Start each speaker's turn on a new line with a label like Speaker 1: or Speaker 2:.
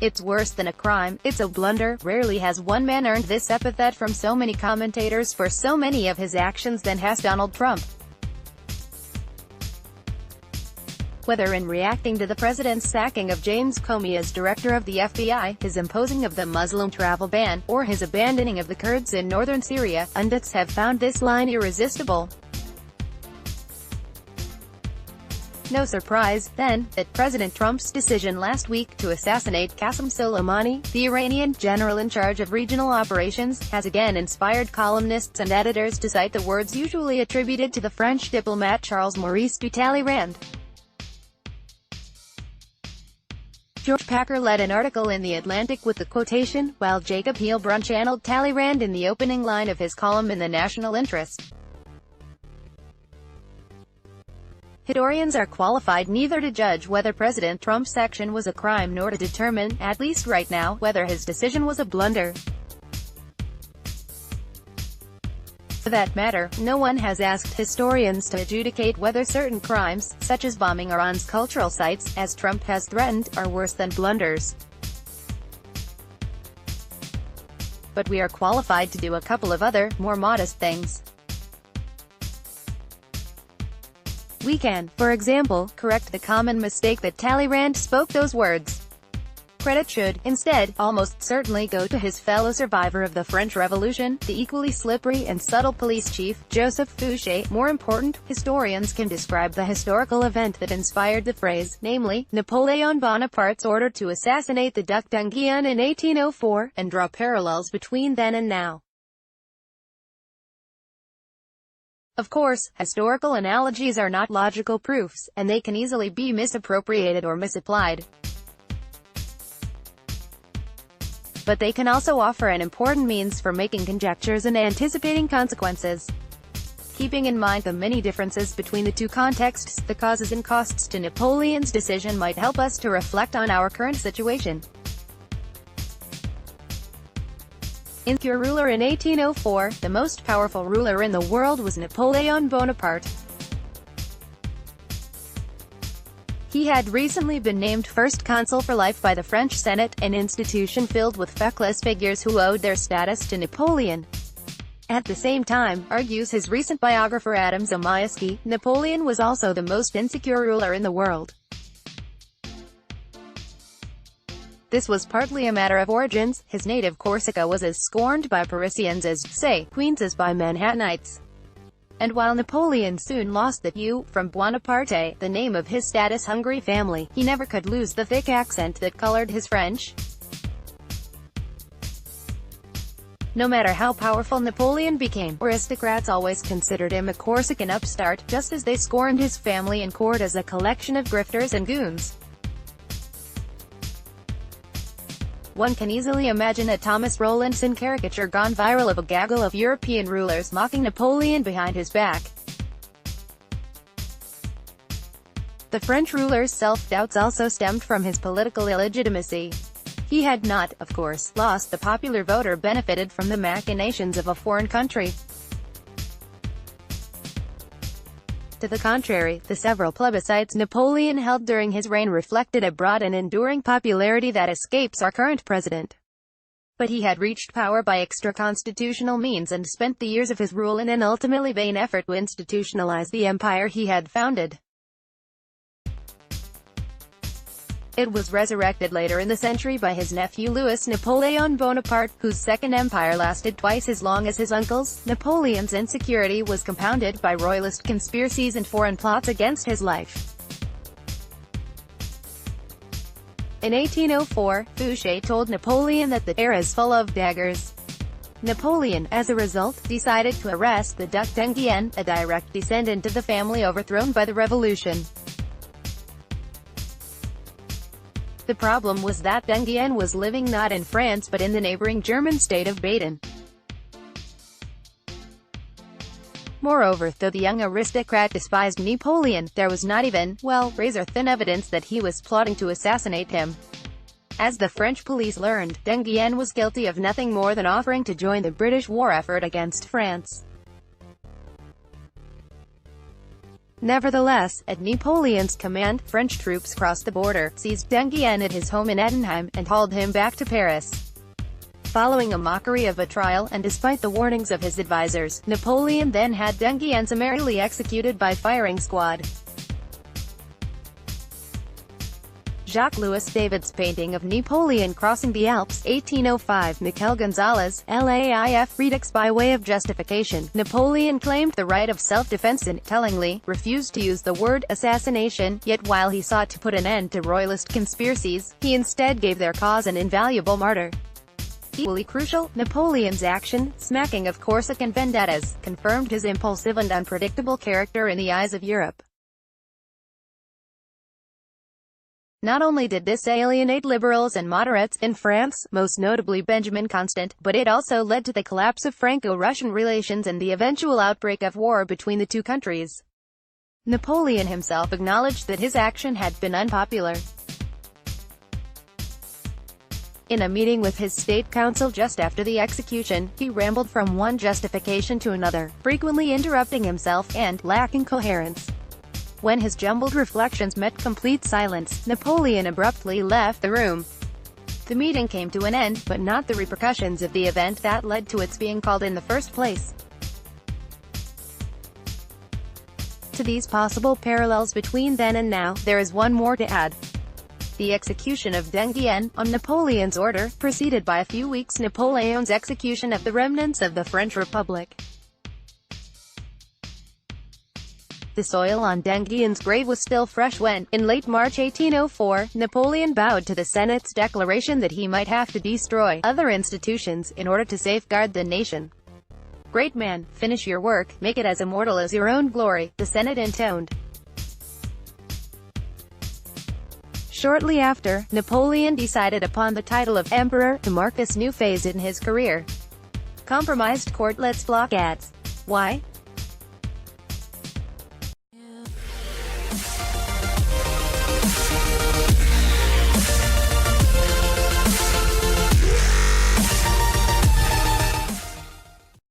Speaker 1: It's worse than a crime, it's a blunder. Rarely has one man earned this epithet from so many commentators for so many of his actions than has Donald Trump. Whether in reacting to the president's sacking of James Comey as director of the FBI, his imposing of the Muslim travel ban, or his abandoning of the Kurds in northern Syria, pundits have found this line irresistible. No surprise, then, that President Trump's decision last week to assassinate Qasem Soleimani, the Iranian general in charge of regional operations, has again inspired columnists and editors to cite the words usually attributed to the French diplomat Charles-Maurice du Talleyrand. George Packer led an article in The Atlantic with the quotation, while Jacob Heilbrunn channeled Talleyrand in the opening line of his column in The National Interest. Historians are qualified neither to judge whether President Trump's action was a crime nor to determine, at least right now, whether his decision was a blunder. For that matter, no one has asked historians to adjudicate whether certain crimes, such as bombing Iran's cultural sites, as Trump has threatened, are worse than blunders. But we are qualified to do a couple of other, more modest things. We can, for example, correct the common mistake that Talleyrand spoke those words. Credit should, instead, almost certainly go to his fellow survivor of the French Revolution, the equally slippery and subtle police chief, Joseph Fouché. More important, historians can describe the historical event that inspired the phrase, namely, Napoleon Bonaparte's order to assassinate the Duc d'Enghien in 1804, and draw parallels between then and now. Of course, historical analogies are not logical proofs, and they can easily be misappropriated or misapplied. But they can also offer an important means for making conjectures and anticipating consequences. Keeping in mind the many differences between the two contexts, the causes and costs to Napoleon's decision might help us to reflect on our current situation. Insecure ruler in 1804, the most powerful ruler in the world was Napoleon Bonaparte. He had recently been named first consul for life by the French Senate, an institution filled with feckless figures who owed their status to Napoleon. At the same time, argues his recent biographer Adam Zamayaski, Napoleon was also the most insecure ruler in the world. This was partly a matter of origins. His native Corsica was as scorned by Parisians as, say, Queens is by Manhattanites. And while Napoleon soon lost the "you" from Buonaparte, the name of his status-hungry family, he never could lose the thick accent that colored his French. No matter how powerful Napoleon became, aristocrats always considered him a Corsican upstart, just as they scorned his family and court as a collection of grifters and goons. One can easily imagine a Thomas Rowlandson caricature gone viral of a gaggle of European rulers mocking Napoleon behind his back. The French ruler's self-doubts also stemmed from his political illegitimacy. He had not, of course, lost the popular vote or benefited from the machinations of a foreign country. To the contrary, the several plebiscites Napoleon held during his reign reflected a broad and enduring popularity that escapes our current president. But he had reached power by extra-constitutional means and spent the years of his rule in an ultimately vain effort to institutionalize the empire he had founded. It was resurrected later in the century by his nephew Louis Napoleon Bonaparte, whose second empire lasted twice as long as his uncle's. Napoleon's insecurity was compounded by royalist conspiracies and foreign plots against his life. In 1804, Fouché told Napoleon that the air is full of daggers. Napoleon, as a result, decided to arrest the Duc d'Enghien, a direct descendant of the family overthrown by the revolution. The problem was that d'Enghien was living not in France but in the neighboring German state of Baden. Moreover, though the young aristocrat despised Napoleon, there was not even, well, razor-thin evidence that he was plotting to assassinate him. As the French police learned, d'Enghien was guilty of nothing more than offering to join the British war effort against France. Nevertheless, at Napoleon's command, French troops crossed the border, seized D'Enghien at his home in Ettenheim, and hauled him back to Paris. Following a mockery of a trial, and despite the warnings of his advisors, Napoleon then had D'Enghien summarily executed by firing squad. Jacques-Louis David's painting of Napoleon crossing the Alps, 1805. Miquel Gonzalez, LAIF, Redux. By way of justification, Napoleon claimed the right of self-defense and, tellingly, refused to use the word assassination, yet while he sought to put an end to royalist conspiracies, he instead gave their cause an invaluable martyr. Equally crucial, Napoleon's action, smacking of Corsican vendettas, confirmed his impulsive and unpredictable character in the eyes of Europe. Not only did this alienate liberals and moderates in France, most notably Benjamin Constant, but it also led to the collapse of Franco-Russian relations and the eventual outbreak of war between the two countries. Napoleon himself acknowledged that his action had been unpopular. In a meeting with his state council just after the execution, he rambled from one justification to another, frequently interrupting himself and lacking coherence. When his jumbled reflections met complete silence, Napoleon abruptly left the room. The meeting came to an end, but not the repercussions of the event that led to its being called in the first place. To these possible parallels between then and now, there is one more to add. The execution of D'Enghien, on Napoleon's order, preceded by a few weeks Napoleon's execution of the remnants of the French Republic. The soil on D'Enghien's grave was still fresh when, in late March 1804, Napoleon bowed to the Senate's declaration that he might have to destroy other institutions in order to safeguard the nation. "Great man, finish your work, make it as immortal as your own glory," the Senate intoned. Shortly after, Napoleon decided upon the title of Emperor, to mark this new phase in his career. Compromised court lets block ads. Why?